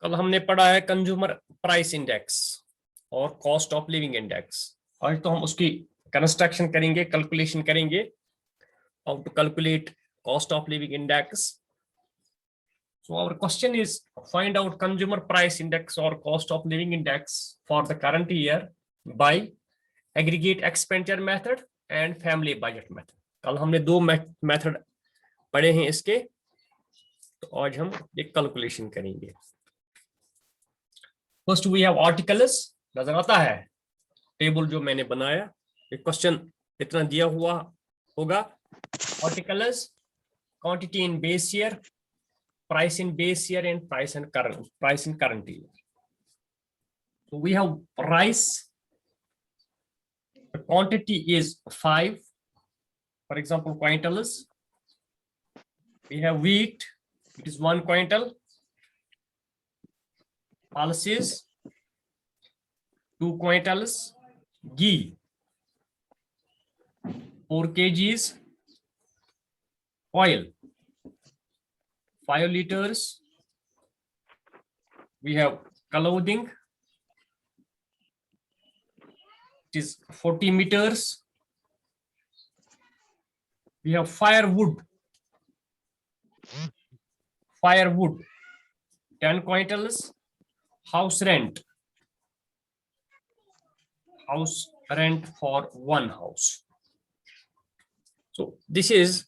कल हमने पढ़ा है कंज्यूमर प्राइस इंडेक्स और कॉस्ट ऑफ लिविंग इंडेक्स। आज तो हम उसकी कंस्ट्रक्शन करेंगे, कैलकुलेशन करेंगे, how to calculate cost of living index. So our question is find out consumer price index or cost of living index for the current year by aggregate expenditure method and family budget method. कल हमने दो method पढ़े हैं इसके, तो आज हम एक कैलकुलेशन करेंगे. First we have articles. नजर आता है टेबल जो मैंने बनाया, एक क्वेश्चन इतना दिया हुआ होगा. Articles, quantity in base year, price in base year and price in current year. So we have rice, the quantity is 5, for example quintals. We have wheat, it is 1 quintal. Pulses 2 quintals. Ghee 4 kgs. Oil 5 liters. We have clothing, it is 40 meters. We have firewood 10 quintals. House rent for one house. So this is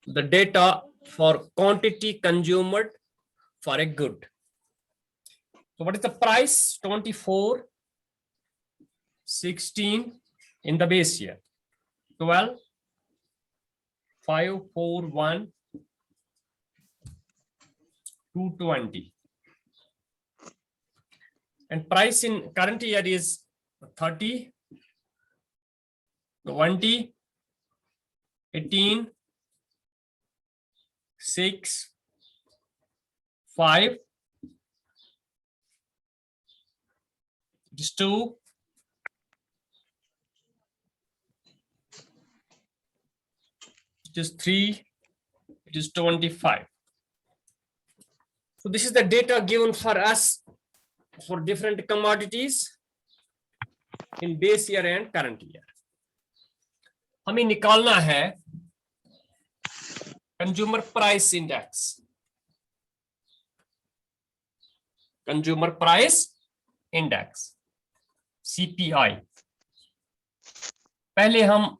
the data for quantity consumed for a good. So what is the price? 24, 16 in the base year, 12, 5, 4, 1, 220. And price in current year is 30, 20, 18, 6, 5, it is 2, it is 3, it is 25. So this is the data given for us for different commodities in base year and current year. हमें निकालना है consumer price index. Consumer price index CPI. पहले हम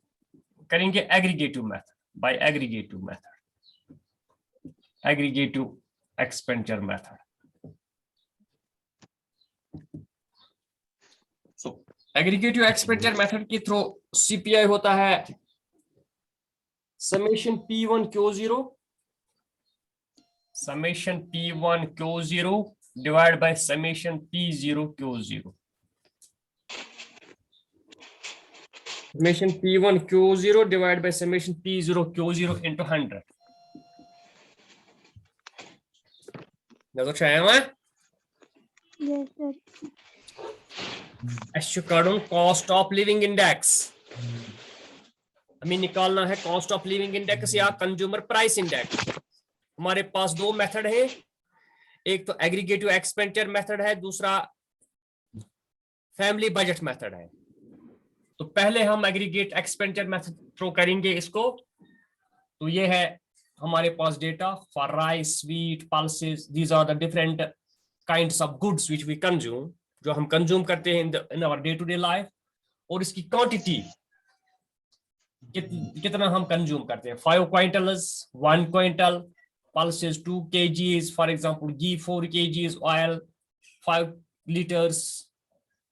करेंगे aggregative method, by aggregative method, aggregative expenditure method. So aggregative expenditure method के through CPI होता है summation P1 Q0 divided by summation P0 Q0. Summation P1 Q0 divided by summation P0 Q0 into 100. नजर चाहिए मैं? Yes, sir. एस्युकार्डन cost of living index. हमें निकालना है कॉस्ट ऑफ लिविंग इंडेक्स या कंज्यूमर प्राइस इंडेक्स. हमारे पास दो मेथड है, एक तो एग्रीगेटिव एक्सपेंडिचर मेथड है, दूसरा फैमिली बजट मेथड है. तो पहले हम एग्रीगेट एक्सपेंडिचर मेथड थ्रो करेंगे इसको. तो ये है हमारे पास data for rice, wheat, pulses. These are the different kinds of goods which we consume, जो हम कंज्यूम करते हैं in our day to day life. और इसकी क्वांटिटी कितना हम कंज्यूम करते हैं. 5 quintals, 1 quintal. Pulses 2 kgs, for example ghee 4 kgs, oil 5 liters,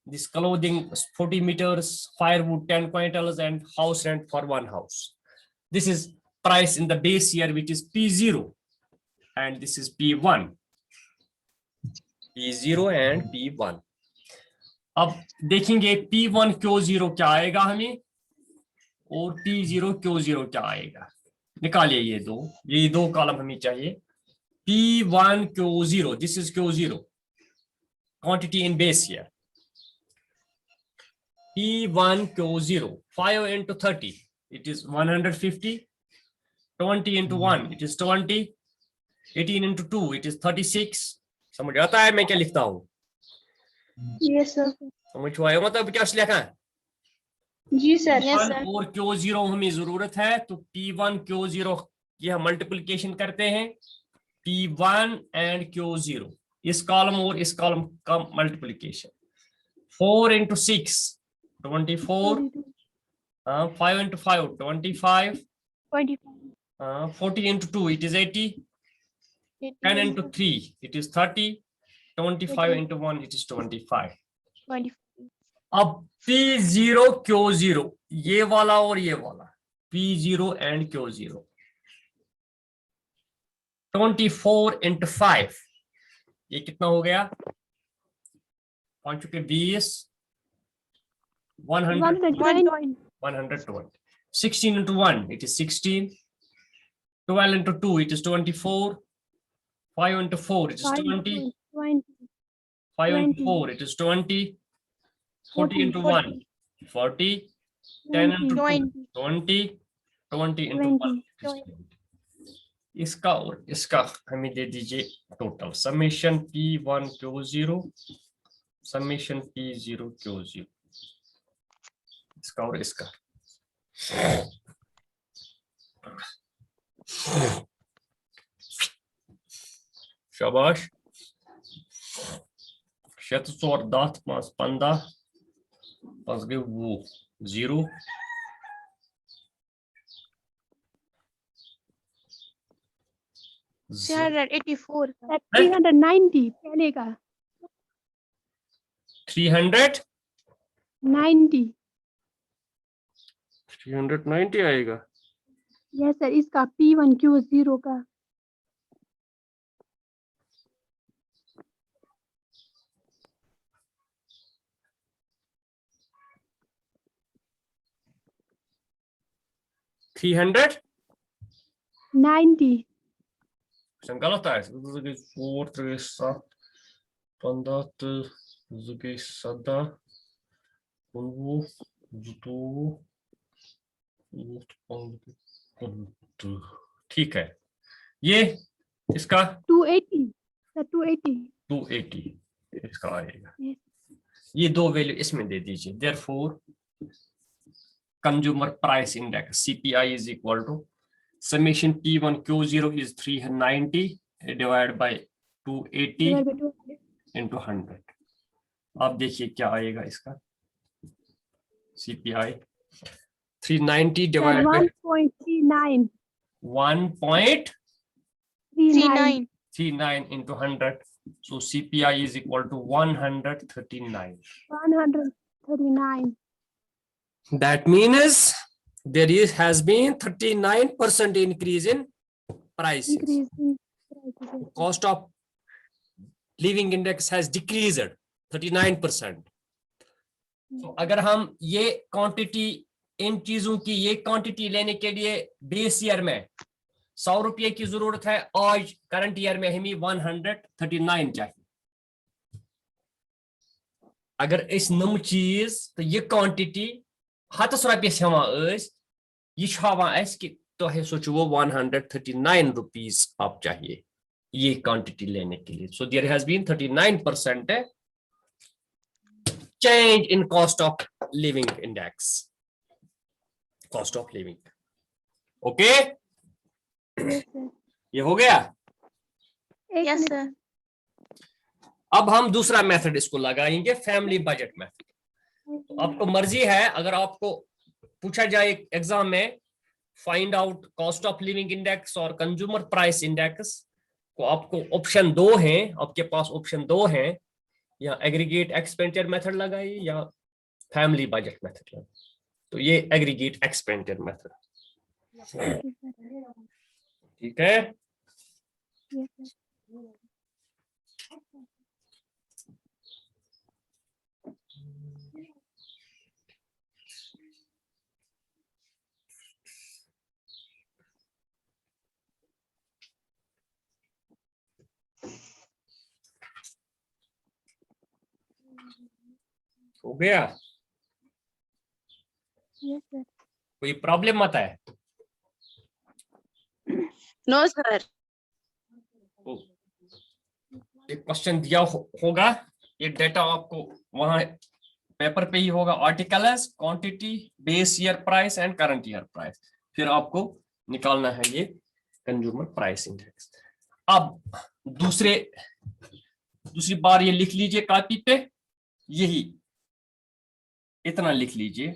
this clothing 40 meters, firewood 10 quintals, and house rent for one house. This is price in the base year, which is P0, and this is P1. P0 and P1. अब देखेंगे P1 Q0 क्या आएगा हमें और P0 Q0 क्या आएगा. निकालिए ये दो कॉलम हमें चाहिए. P1 Q0, this is Q0, quantity in base year. P1 Q0, 5 into 30, it is 150. 20 into 1, it is 20. 18 into 2, it is 36. समझ आता है मैं क्या लिखता हूँ? Yes, sir. समझ आया मतलब क्या लिखा है? जी सर. P1 और Q0 हमें जरूरत है, तो P1 Q0 की हम मल्टीप्लिकेशन करते हैं, P1 एंड Q0, इस कॉलम और इस कॉलम का multiplication. 4 into 6 24, 5 into 5 25, 40 into 2 it is 80, 10 into 3 it is 30, 25 into 1 it is 25. अब P0 Q0 ये वाला और ये वाला, P0 and Q0, 24 into 5 ये कितना हो गया? 5 के 20, 120. 16 into 1 it is 16, 12 into 2 it is 24, 5 into 4 it is 20, 5 into 4 it is 20, 40 into 1 40, 10 into 2 20, 20 into 1 it is 20. इसका और इसका हमें दे दीजिए total, summation P1 Q0 summation P0 Q0, इसका और इसका। शाबाश। 7 4 10 5 15 5 गए वो 0, सर 84. 390 पहले का. 390 आएगा। यस सर, इसका P1 Q0 का. Three hundred 90. गलत है। 4 3 7 15 2 7 ठीक है। ये इसका 280 सर, 280 280 इसका आएगा। Yes. ये दो वैल्यू इसमें दे दीजिए। Therefore consumer price index CPI is equal to summation P1 Q0 is 390 divided by 280 into 100। आप देखिए क्या आएगा इसका CPI 390 divided by 1.39 1.39 into 100, so CPI is equal to 139. 139. That means there has been 39% increase in prices. Increasing prices. Cost of living index has decreased 39%. तो अगर हम ये quantity, इन चीजों की ये क्वांटिटी लेने के लिए बेस ईयर में 100 रुपये की जरूरत है, आज करंट ईयर में हमें 139 चाहिए। अगर इस नम चीज तो ये क्वांटिटी 100 रुपये यह कि तो है सोचो वो 139 रुपीस आप चाहिए ये क्वांटिटी लेने के लिए। So there has been 39% change in cost of living index, cost of living। Okay Yes, sir. ये हो गया। Yes, sir. अब हम दूसरा मेथड इसको लगाएंगे, फैमिली बजट मेथड। तो आपको मर्जी है, अगर आपको पूछा जाए एग्जाम में find out cost of living index और कंज्यूमर प्राइस इंडेक्स, तो आपको ऑप्शन 2 है, आपके पास ऑप्शन 2 है, या एग्रीगेट एक्सपेंडिचर मेथड लगाइए या फैमिली बजट मेथड लगाइए। तो ये एग्रीगेट एक्सपेंडिचर मेथड, ठीक है। Yes, sir. हो गया। Yes, sir. कोई प्रॉब्लम मत है? No, sir. एक क्वेश्चन दिया होगा, ये डेटा आपको वहां पेपर पे ही होगा, articles, quantity, base year price and current year price, फिर आपको निकालना है ये कंज्यूमर प्राइस इंडेक्स। अब दूसरी बार ये लिख लीजिए कॉपी पे, यही इतना लिख लीजिए।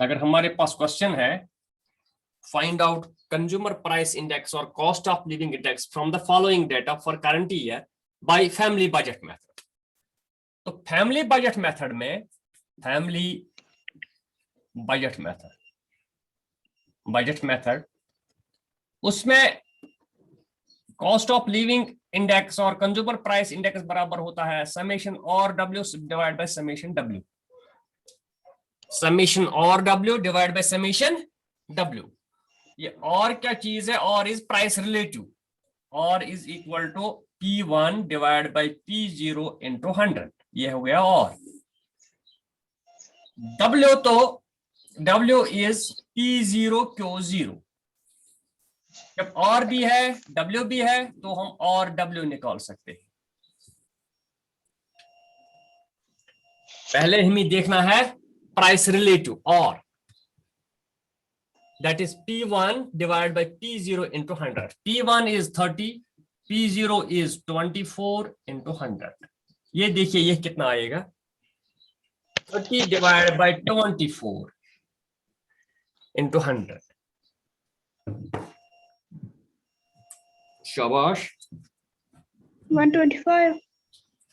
अगर हमारे पास क्वेश्चन है find out consumer price index और cost of living index from the following data for current year by family budget method, तो फैमिली बजट मेथड उसमें कॉस्ट ऑफ लिविंग इंडेक्स और कंज्यूमर प्राइस इंडेक्स बराबर होता है summation R W divide by summation W, summation R W divide by summation W. ये और क्या चीज है, R is price relative, R is equal to P1 divide by P0 into 100, ये हो गया। और W, तो W इज P0 Q0, जब और भी है W भी है तो हम और W निकाल सकते हैं। पहले हमें देखना है प्राइस रिलेटिव, और that is P1 divided by P0 into 100. P1 is 30, P0 is 24 into 100. ये देखिए ये कितना आएगा, 30 divided by 24 into 100. शाबाश। 125.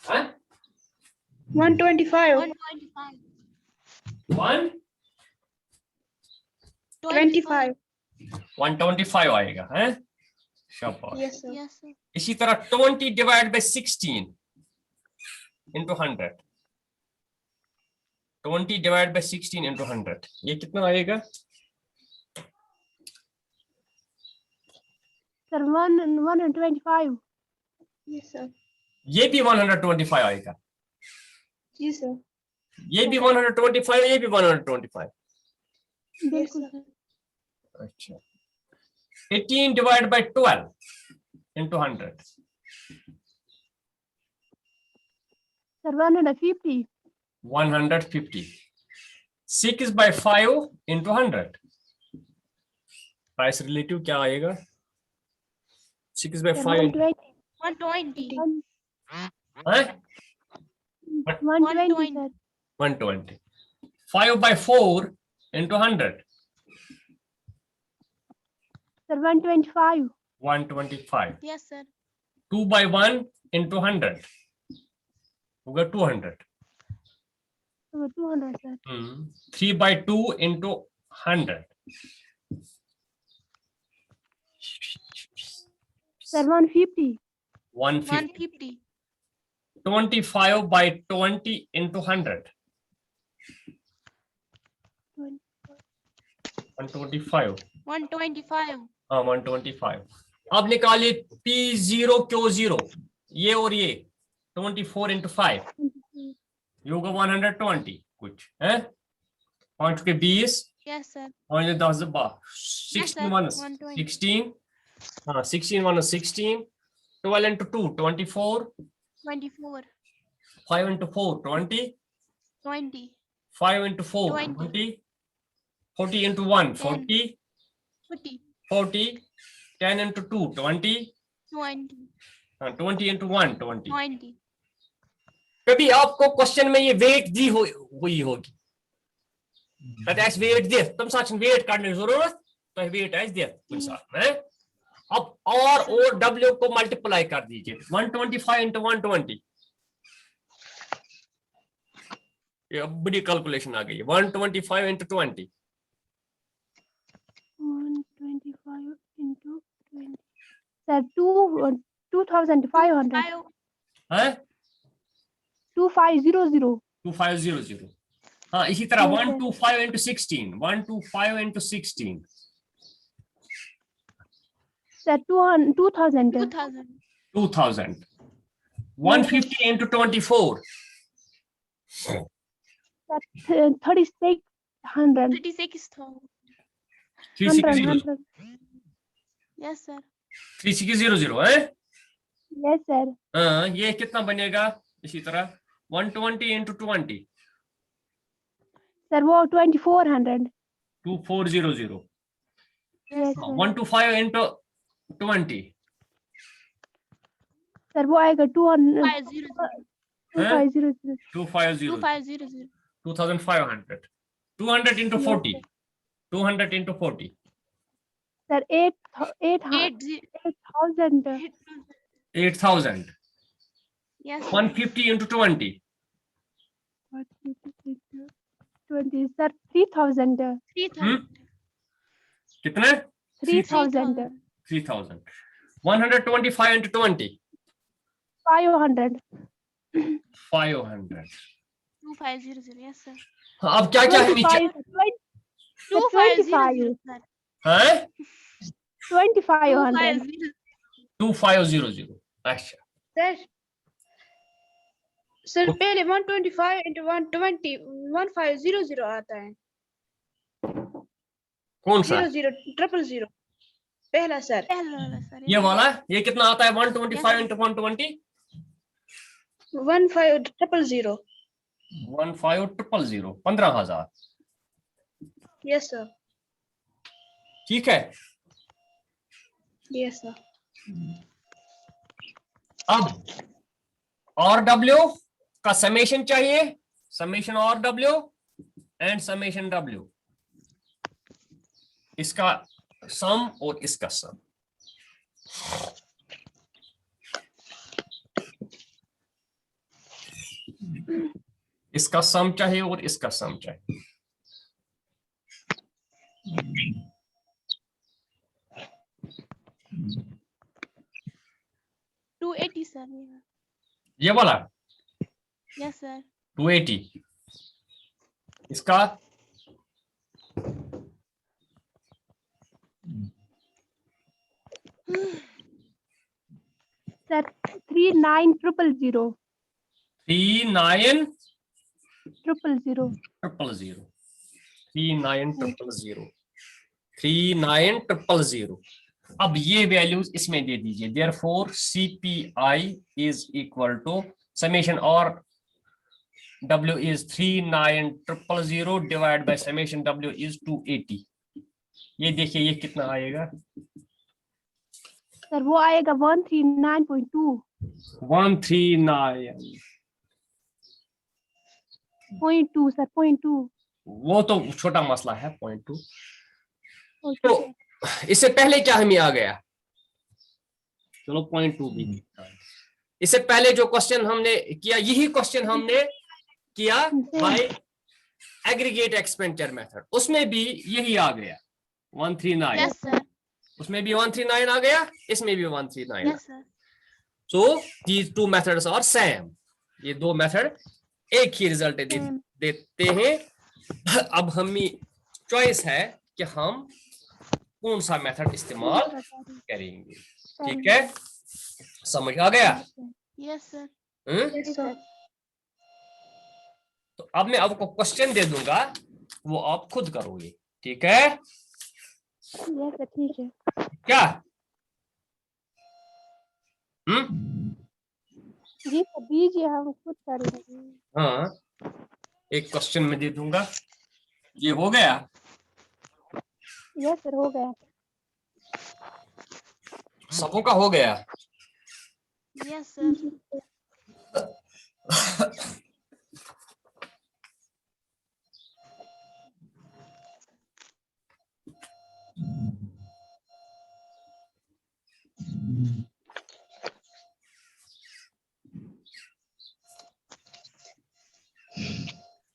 हाँ? 125. 25. 125 आएगा, है? शाबाश। Yes, sir. इसी तरह 20 divided by 16 into 100. 20 divided by 16 into 100, ये कितना आएगा? Sir, 125. Yes, sir. ये भी 125 आएगा, Yes, sir. ये भी 125, ये भी 125। बिल्कुल सर। अच्छा, 18 divided by 12 into 100. Sir, 150. 150. 6 by 5 into 100. Price relative क्या आएगा? 6 by 5 into 120. 120, sir. 120. 5 by 4 into 100. Sir, 125. 125. Yes, sir. 2 by 1 into 100 होगा 200. 200, sir. 3 by 2 into 100. Sir, 150. 150. 25 by 20 into 100. 125. 125. हाँ 125. अब निकालिए P0 Q0, ये और ये 24 into 5, ये होगा 120 कुछ है, 5 के 20, Yes, sir. 5 10 16 1 16, हाँ 16 1 16, 12 into 2 24, 24. 5 into 4 20, 20. 5 into 4 20, 40 into 1 40, 40. 40, 10 into 2 20, 20. 20 into 1 20. 20. कभी आपको क्वेश्चन में ये वेट दी हुई होगी, तत वेट दिख तम साथ वेट काटने जरूरत, तो वेट दिख कुछ साथ है। अब और W को मल्टीप्लाई कर दीजिए, 125 into 120, ये बड़ी कैलकुलेशन आ गई, 125 into 20, 125 into 20. Sir, 2,500. है 2500. 2500। हाँ इसी तरह 125 into 16, 125 into 16, Sir, 2,000. 2000, 150 into 24, Sir, 3600. 100. 36,000. 3600 Yes, sir. 3600 है। Yes, sir. हाँ, ये कितना बनेगा इसी तरह 120 into 20 Sir, वो 2400. 2400 Yes, sir. 125 into 20 Sir, वो आएगा 200. 500. 2500. 2500 2500. 2500 200 into 40 200 into 40 Sir, 8,000. 8000 Yes, sir. 150 into 20 20. Sir, 3,000. 3,000. कितने 3,000. 3000 125 into 20 500. 500 2500. Yes, sir. हाँ, अब क्या क्या है नीचे 25. 2500. Sir. हैं 2500. 2500 अच्छा सर पहले 125 into 120 1500 आता है। कौन सा 00 000 पहला सर। पहला वाला सर। ये वाला ये कितना आता है 125 into 120 15000 15000 15000 यस सर ठीक है। Yes sir. अब और डब्ल्यू का समेशन चाहिए summation R W and summation W इसका सम और इसका सम इसका सम चाहिए और इसका सम चाहिए 280 sir. ये वाला Yes sir. 280 इसका Sir, 39000. 39000 39000 39000 अब ये वैल्यूज इसमें दे दीजिए therefore CPI is equal to summation और W is 39000 divide by summation W is 280 ये देखिए ये कितना आएगा Sir, वो आएगा 139.2. 139 .2 sir, 0.2. वो तो छोटा मसला है 0.2 Okay, तो sir. इससे पहले क्या हमें आ गया चलो 0.2 भी इससे पहले जो क्वेश्चन हमने किया यही क्वेश्चन हमने किया बाय एग्रीगेट एक्सपेंडिचर मेथड उसमें भी यही आ गया 139 Yes sir. उसमें भी 139 आ गया इसमें भी 139 Yes sir. So these two methods are same ये दो मेथड एक ही रिजल्ट देते हैं अब हमें चॉइस है कि हम कौन सा मेथड इस्तेमाल करेंगे ठीक है समझ आ गया Yes sir. Yes sir. तो अब मैं आपको क्वेश्चन दे दूंगा वो आप खुद करोगे ठीक है Yes sir, ठीक है। क्या जी sir, दीजिए हम खुद कर लेंगे। हाँ एक क्वेश्चन में दे दूंगा ये हो गया Yes sir, हो गया। सबों का हो गया Yes sir.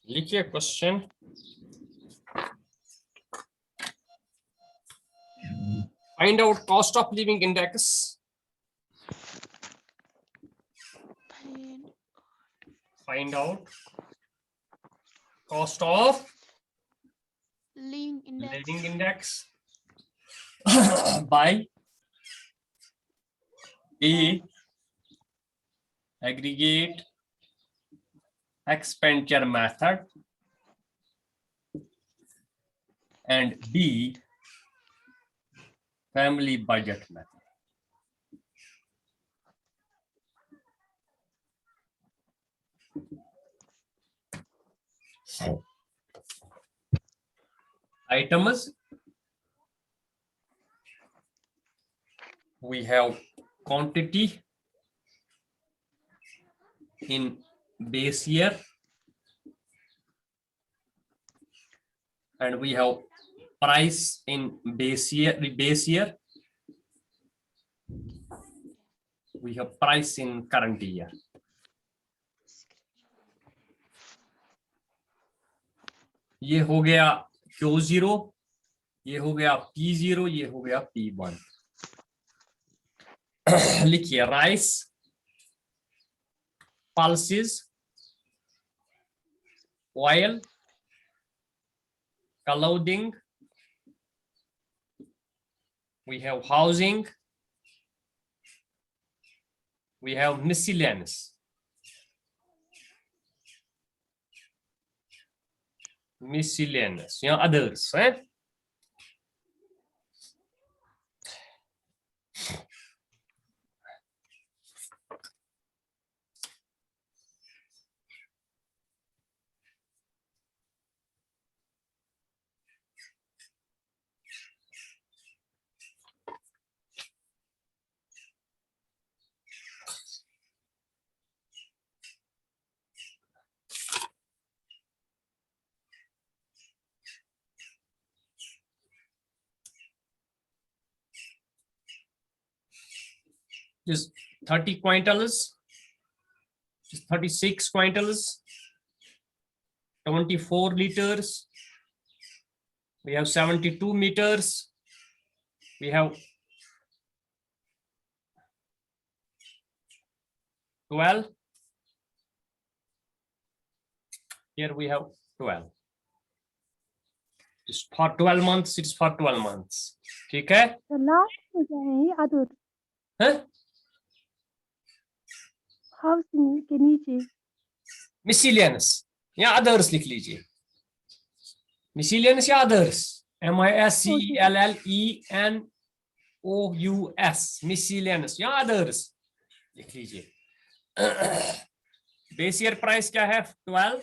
लिखिए question find out cost of living index And find out cost of living index. living index by a aggregate expenditure method and B, family budget method. Items, we have quantity in base year, and we have price in base year. We have price in current year. ये हो गया Q0, ये हो गया P0, ये हो गया P1. लिखिए rice, pulses, oil, clothing, we have housing, we have miscellaneous. Miscellaneous, yeah, others, eh? Just 30 quintals, just 36 quintals, 24 liters, we have 72 meters, we have 12, here we have 12. Just for 12 months, it's for 12 months. ठीक है? The last में क्या है ये other हैं? housing के नीचे Miscellaneous या others लिख लीजिए. Miscellaneous या others. MISCELLENOUS. Miscellaneous या others लिख लीजिए. बेस ईयर प्राइस क्या है? 12.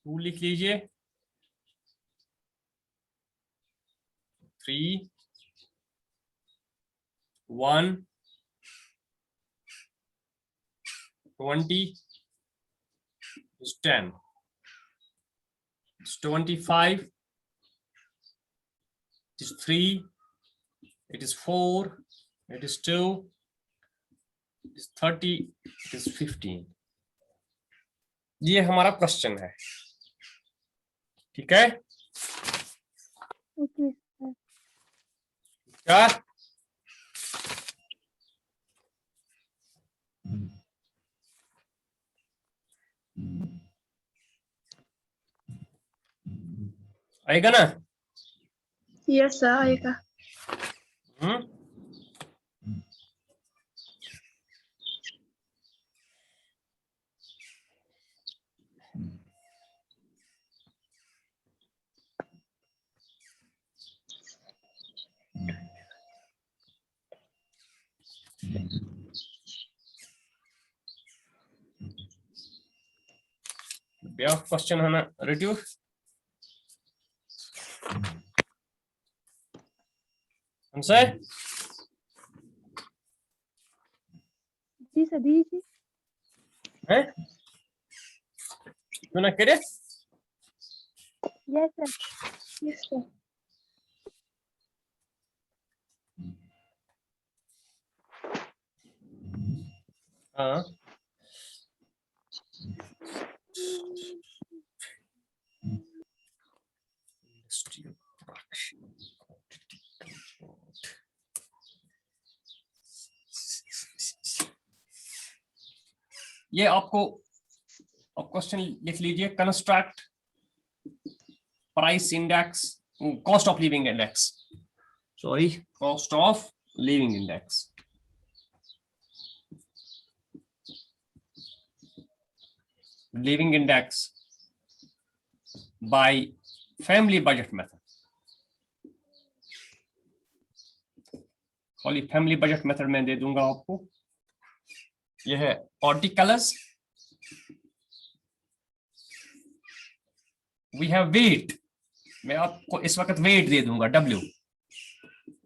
टू लिख लीजिए. 3, 1, 20 is 10. It's 25. It is 3. It is 4. It is 2. It is 30. It is 15. ये हमारा क्वेश्चन है. ठीक है? okay क्या? आएगा ना? Yes, sir. आएगा. ब्याह क्वेश्चन है ना रिट्यू? हमसे जी सर दीजिए. हैं? क्यों ना करे? Yes sir. Yes, sir. हाँ. Industrial production. ये आपको क्वेश्चन लिख लीजिए. Construct price index, cost of living index. sorry, cost of living index. Living index by family budget method. खाली फैमिली बजट मेथड में दे दूंगा आपको। यह है आर्टिकल्स, वी हैव वेट, मैं आपको इस वक्त वेट दे दूंगा W,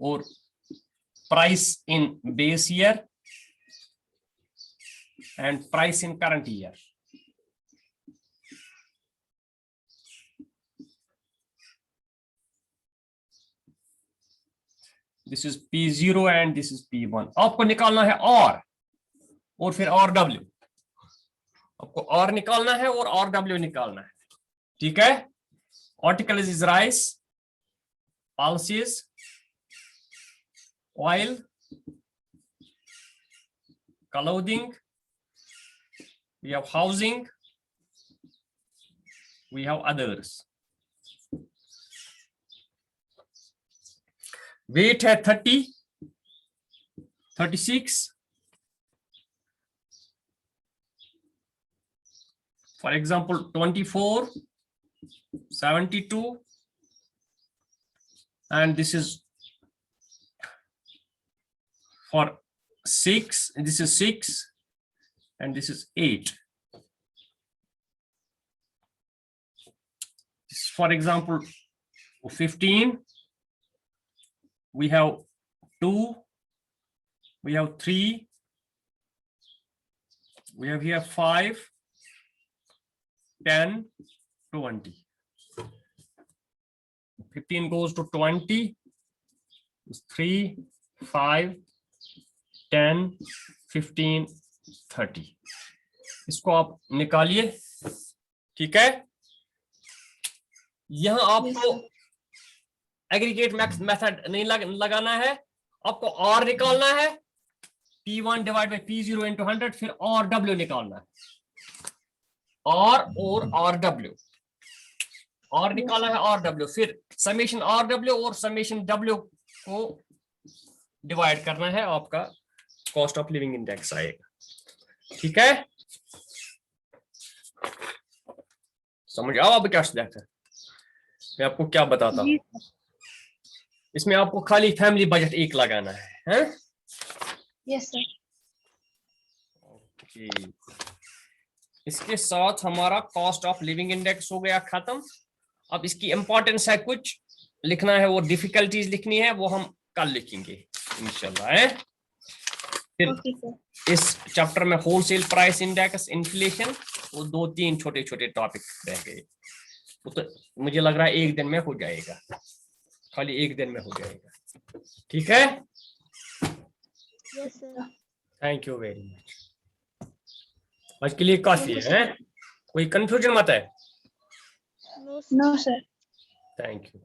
और price in base year and price in current year. This is P0 and this is P1। आपको निकालना है और फिर RW, आपको R निकालना है और RW निकालना है, ठीक है। Article is rice, pulses, oil, clothing, we have housing, we have others. Weight है 30, 36, for example 24, 72, and this is for 6, this is 6, and this is 8. This is for example 15, we have 2, we have 3, we have here 5, 10, 20. 15 goes to 20, 3, 5, 10, 15, 30। इसको आप निकालिए, ठीक है। यहां आपको aggregate method नहीं लगाना है, आपको R निकालना है, P1 divide by P0 into 100, फिर RW निकालना है, R और RW, R निकालना है RW, फिर समेशन RW और समेशन W को डिवाइड करना है, आपका कॉस्ट ऑफ लिविंग इंडेक्स आएगा, ठीक है। समझ आओ अब क्या देखते हैं, मैं आपको क्या बताता हूँ। इसमें आपको खाली फैमिली बजट एक लगाना है, हैं? Yes, sir. ओके, इसके साथ हमारा कॉस्ट ऑफ लिविंग इंडेक्स हो गया खत्म। अब इसकी इंपॉर्टेंस है, कुछ लिखना है, वो डिफिकल्टीज लिखनी है, वो हम कल लिखेंगे इंशाल्लाह, है। फिर Okay, sir. इस चैप्टर में होलसेल प्राइस इंडेक्स, इन्फ्लेशन, वो 2-3 छोटे छोटे टॉपिक रह गए, वो तो मुझे लग रहा है एक दिन में हो जाएगा, खाली एक दिन में हो जाएगा, ठीक है। Yes, sir. Thank you very much, आज के लिए काफी है, कोई कंफ्यूजन मत है। No, sir. No, sir. Thank you.